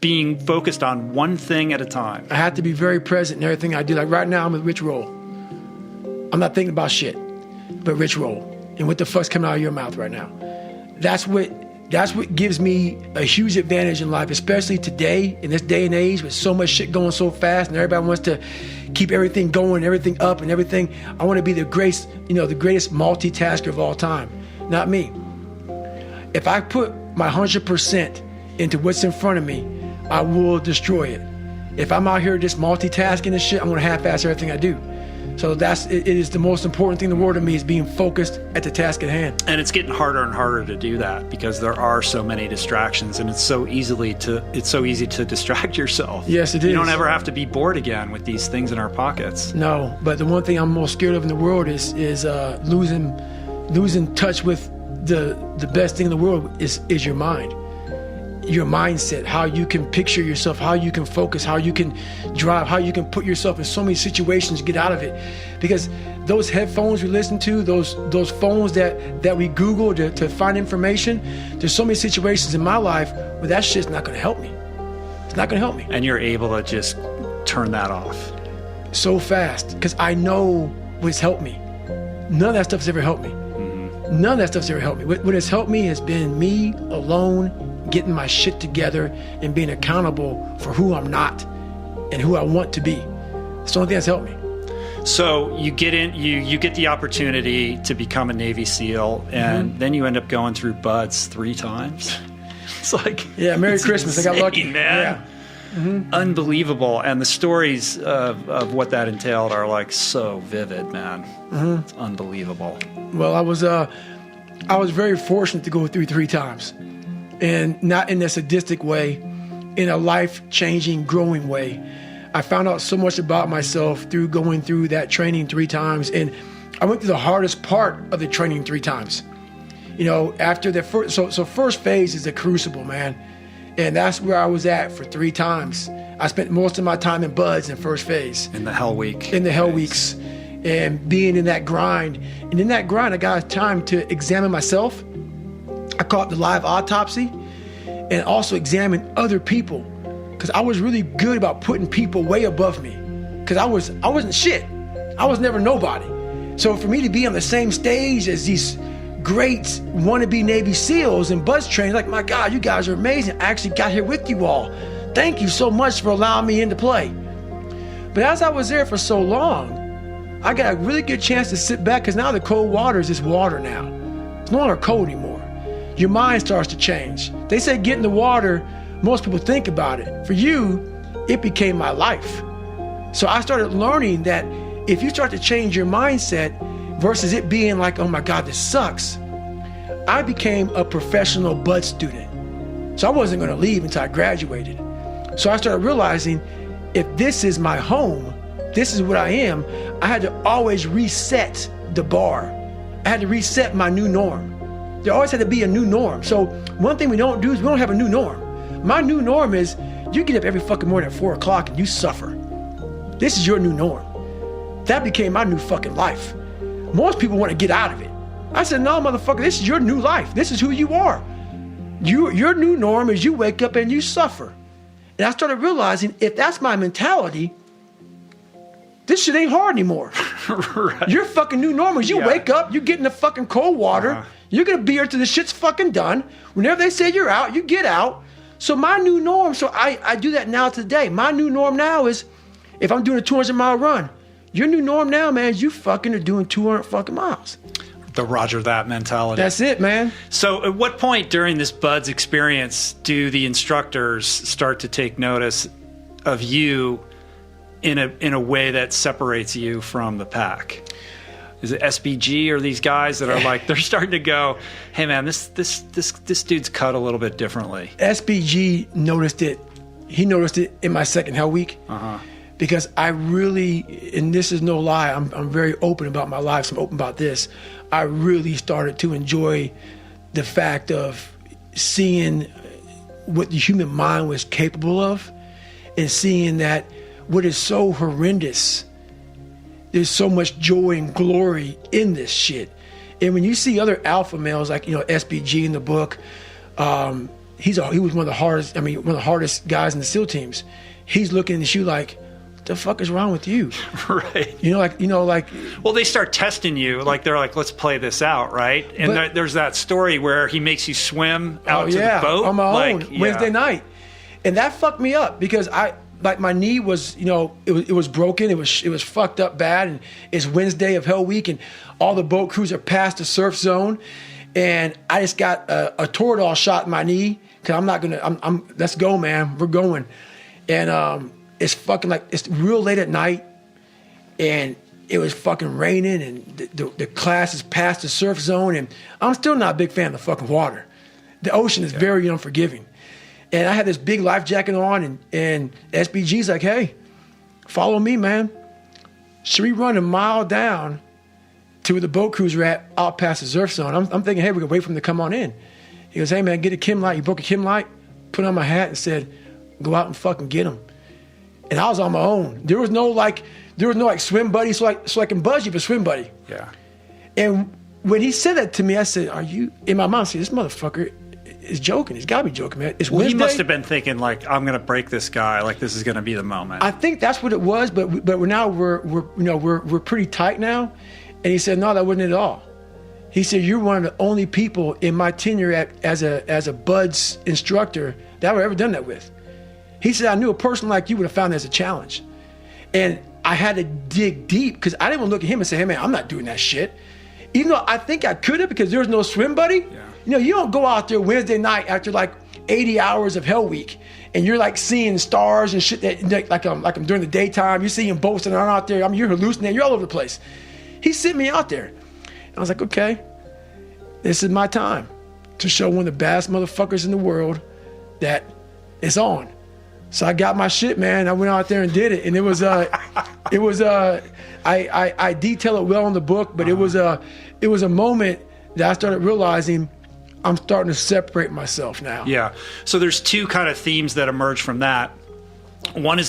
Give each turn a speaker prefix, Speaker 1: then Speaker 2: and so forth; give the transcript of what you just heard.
Speaker 1: being focused on one thing at a time.
Speaker 2: I have to be very present in everything I do. Like right now, I'm with Rich Roll. I'm not thinking about shit, but Rich Roll. And what the fuck's coming out of your mouth right now? That's what gives me a huge advantage in life, especially today, in this day and age, with so much shit going so fast and everybody wants to keep everything going, everything up and everything. I want to be the greatest multitasker of all time. Not me. If I put my 100% into what's in front of me, I will destroy it. If I'm out here just multitasking and shit, I'm going to half-ass everything I do. So it is the most important thing in the world to me, is being focused at the task at hand.
Speaker 1: And it's getting harder and harder to do that because there are so many distractions, and it's so easy to distract yourself.
Speaker 2: Yes, it is.
Speaker 1: You don't ever have to be bored again with these things in our pockets.
Speaker 2: No, but the one thing I'm most scared of in the world is losing touch with the best thing in the world is your mind. Your mindset, how you can picture yourself, how you can focus, how you can drive, how you can put yourself in so many situations to get out of it. Because those headphones we listen to, those phones that we Google to find information, there's so many situations in my life where that shit's not gonna help me. It's not gonna help me.
Speaker 1: And you're able to just turn that off.
Speaker 2: So fast, because I know what's helped me. None of that stuff's ever helped me. Mm-hmm. None of that stuff's ever helped me. What has helped me has been me alone, getting my shit together and being accountable for who I'm not and who I want to be. It's the only thing that's helped me.
Speaker 1: So you get in, you get the opportunity to become a Navy SEAL, and then you end up going through BUD/S 3 times. It's like,
Speaker 2: yeah, Merry Christmas.
Speaker 1: Insane,
Speaker 2: I got lucky,
Speaker 1: man.
Speaker 2: Yeah. Mm-hmm.
Speaker 1: Unbelievable. And the stories of what that entailed are like so vivid, man. Mm-hmm. It's unbelievable.
Speaker 2: Well, I was very fortunate to go through 3 times. And not in a sadistic way, in a life-changing, growing way. I found out so much about myself through going through that training 3 times. And I went through the hardest part of the training 3 times. You know, after the first, so first phase is the crucible, man. And that's where I was at for 3 times. I spent most of my time in BUD/S in first phase.
Speaker 1: In the hell week.
Speaker 2: In the hell weeks. And being in that grind. And in that grind, I got time to examine myself. I caught the live autopsy and also examined other people, because I was really good about putting people way above me, because I wasn't shit. I was never nobody. So for me to be on the same stage as these great wannabe Navy SEALs and BUD/S training, like, my God, you guys are amazing. I actually got here with you all. Thank you so much for allowing me into play. But as I was there for so long, I got a really good chance to sit back, because now the cold water is just water now. It's no longer cold anymore. Your mind starts to change. They say get in the water, most people think about it. For you, it became my life. So I started learning that if you start to change your mindset versus it being like, oh my God, this sucks, I became a professional BUD/S student. So I wasn't gonna leave until I graduated. So I started realizing, if this is my home, this is what I am, I had to always reset the bar. I had to reset my new norm. There always had to be a new norm. So one thing we don't do is we don't have a new norm. My new norm is you get up every fucking morning at 4 o'clock and you suffer. This is your new norm. That became my new fucking life. Most people want to get out of it. I said, no, motherfucker, this is your new life. This is who you are. Your new norm is you wake up and you suffer. And I started realizing, if that's my mentality, this shit ain't hard anymore. Right. Your fucking new norm is you wake up, you get in the fucking cold water, you're gonna be here till the shit's fucking done. Whenever they say you're out, you get out. So my new norm, so I do that now today. My new norm now is, if I'm doing a 200-mile run, your new norm now, man, is you fucking are doing 200 fucking miles.
Speaker 1: The Roger that mentality.
Speaker 2: That's it, man.
Speaker 1: So at what point during this BUD/S experience do the instructors start to take notice of you in a way that separates you from the pack? Is it SBG or these guys that are like, they're starting to go, hey man, this dude's cut a little bit differently? SBG
Speaker 2: noticed it. He noticed it in my second hell week. Because I really, and this is no lie, I'm very open about my life, so I'm open about this. I really started to enjoy the fact of seeing what the human mind was capable of, and seeing that what is so horrendous, there's so much joy and glory in this shit. And when you see other alpha males, like, SBG in the book, he was one of the hardest. I mean, one of the hardest guys in the SEAL teams. He's looking at you like, what the fuck is wrong with you?
Speaker 1: Right.
Speaker 2: Like.
Speaker 1: Well, they start testing you. Like they're like, let's play this out, right? And there's that story where he makes you swim out to the boat
Speaker 2: on my own Wednesday night, and that fucked me up because my knee was, it was broken. It was fucked up bad, and it's Wednesday of Hell Week, and all the boat crews are past the surf zone, and I just got a Toradol shot in my knee because I'm not gonna. Let's go, man. We're going, and it's fucking like it's real late at night, and it was fucking raining, and the class is past the surf zone, and I'm still not a big fan of the fucking water. The ocean is very unforgiving. And I had this big life jacket on, and SBG's like, hey, follow me, man. Should we run a mile down to where the boat crews are at out past the surf zone? I'm thinking, hey, we're going to wait for them to come on in. He goes, hey, man, get a Kim light. He broke a Kim light, put on my hat, and said, go out and fucking get them. And I was on my own. There was no swim buddy, so I can buzz you for swim buddy.
Speaker 1: Yeah.
Speaker 2: And when he said that to me, I said, are you, in my mind, I said, this motherfucker is joking. He's got to be joking, man. It's Wednesday.
Speaker 1: He must have been thinking, like, I'm going to break this guy. Like, this is going to be the moment.
Speaker 2: I think that's what it was, but we're pretty tight now. And he said, no, that wasn't it at all. He said, you're one of the only people in my tenure as a BUD/S instructor that I've ever done that with. He said, I knew a person like you would have found that as a challenge. And I had to dig deep because I didn't want to look at him and say, hey, man, I'm not doing that shit. Even though I think I could have because there was no swim buddy. Yeah. You don't go out there Wednesday night after like 80 hours of Hell Week and you're like seeing stars and shit that like I'm during the daytime. You're seeing boats that aren't out there. I mean, you're hallucinating. You're all over the place. He sent me out there. And I was like, okay, this is my time to show one of the baddest motherfuckers in the world that it's on. So I got my shit, man. I went out there and did it, and it was I detail it well in the book, but it was a moment that I started realizing I'm starting to separate myself now.
Speaker 1: Yeah. So there's two kind of themes that emerge from that. One is